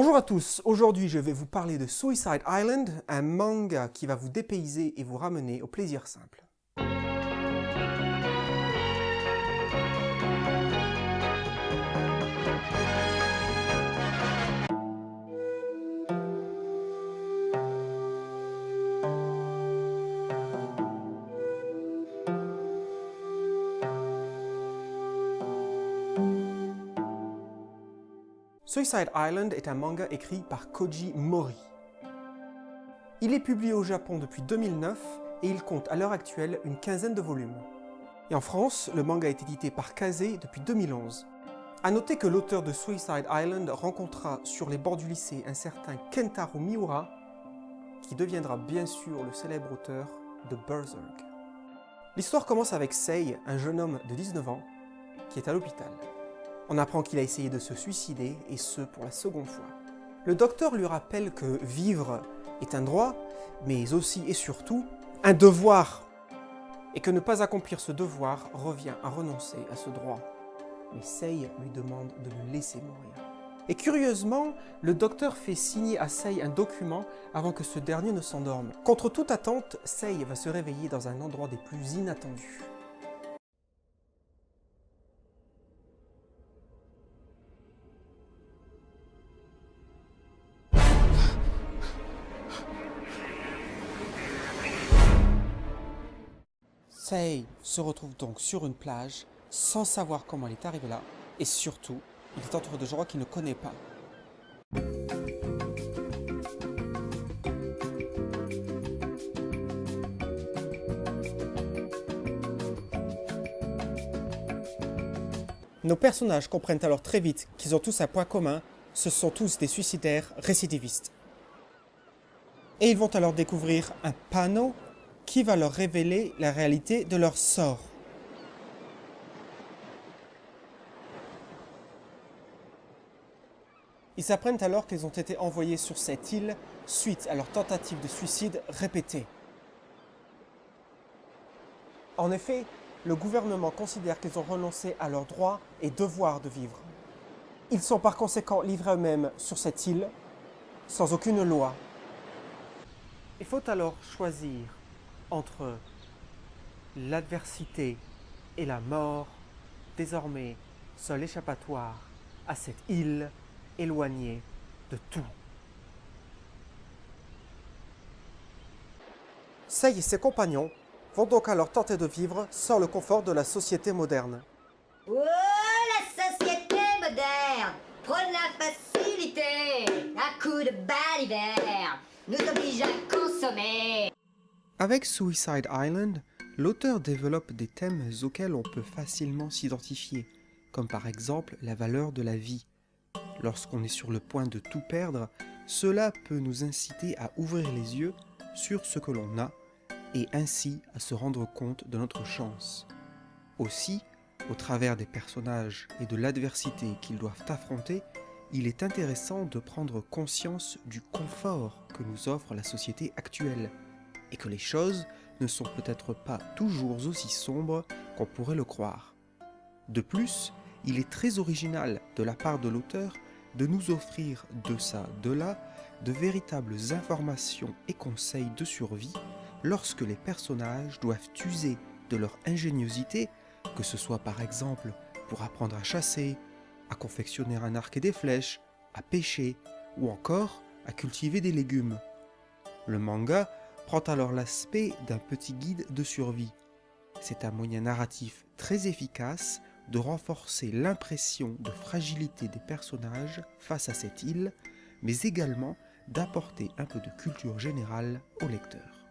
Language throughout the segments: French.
Bonjour à tous, aujourd'hui je vais vous parler de Suicide Island, un manga qui va vous dépayser et vous ramener au plaisir simple. Suicide Island est un manga écrit par Koji Mori. Il est publié au Japon depuis 2009 et il compte à l'heure actuelle une quinzaine de volumes. Et en France, le manga est édité par Kazé depuis 2011. A noter que l'auteur de Suicide Island rencontra sur les bords du lycée un certain Kentaro Miura, qui deviendra bien sûr le célèbre auteur de Berserk. L'histoire commence avec Sei, un jeune homme de 19 ans, qui est à l'hôpital. On apprend qu'il a essayé de se suicider, et ce pour la seconde fois. Le docteur lui rappelle que vivre est un droit, mais aussi et surtout un devoir, et que ne pas accomplir ce devoir revient à renoncer à ce droit. Mais Sei lui demande de le laisser mourir. Et curieusement, le docteur fait signer à Sei un document avant que ce dernier ne s'endorme. Contre toute attente, Sei va se réveiller dans un endroit des plus inattendus. Sei se retrouve donc sur une plage, sans savoir comment il est arrivé là, et surtout, il est entouré de gens qu'il ne connaît pas. Nos personnages comprennent alors très vite qu'ils ont tous un point commun, ce sont tous des suicidaires récidivistes. Et ils vont alors découvrir un panneau qui va leur révéler la réalité de leur sort. Ils apprennent alors qu'ils ont été envoyés sur cette île suite à leur tentative de suicide répétée. En effet, le gouvernement considère qu'ils ont renoncé à leurs droits et devoirs de vivre. Ils sont par conséquent livrés eux-mêmes sur cette île, sans aucune loi. Il faut alors choisir entre l'adversité et la mort, désormais seul échappatoire à cette île éloignée de tout. Sei et ses compagnons vont donc alors tenter de vivre sans le confort de la société moderne. Oh, la société moderne prône la facilité, à coup de baliverne, nous oblige à consommer. Avec Suicide Island, l'auteur développe des thèmes auxquels on peut facilement s'identifier, comme par exemple la valeur de la vie. Lorsqu'on est sur le point de tout perdre, cela peut nous inciter à ouvrir les yeux sur ce que l'on a et ainsi à se rendre compte de notre chance. Aussi, au travers des personnages et de l'adversité qu'ils doivent affronter, il est intéressant de prendre conscience du confort que nous offre la société actuelle, et que les choses ne sont peut-être pas toujours aussi sombres qu'on pourrait le croire. De plus, il est très original de la part de l'auteur de nous offrir de ça, de là, de véritables informations et conseils de survie lorsque les personnages doivent user de leur ingéniosité, que ce soit par exemple pour apprendre à chasser, à confectionner un arc et des flèches, à pêcher ou encore à cultiver des légumes. Le manga prend alors l'aspect d'un petit guide de survie. C'est un moyen narratif très efficace de renforcer l'impression de fragilité des personnages face à cette île, mais également d'apporter un peu de culture générale au lecteur.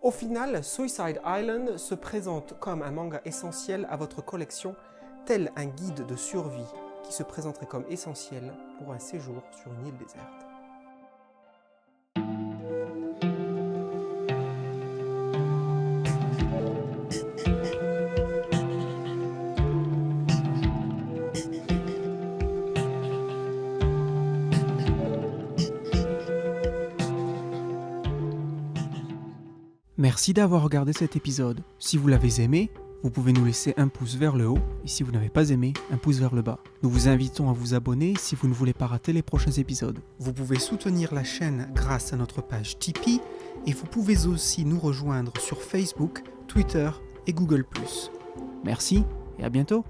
Au final, Suicide Island se présente comme un manga essentiel à votre collection, tel un guide de survie qui se présenterait comme essentiel pour un séjour sur une île déserte. Merci d'avoir regardé cet épisode. Si vous l'avez aimé, Vous pouvez nous laisser un pouce vers le haut et si vous n'avez pas aimé, un pouce vers le bas. Nous vous invitons à vous abonner si vous ne voulez pas rater les prochains épisodes. Vous pouvez soutenir la chaîne grâce à notre page Tipeee et vous pouvez aussi nous rejoindre sur Facebook, Twitter et Google+. Merci et à bientôt.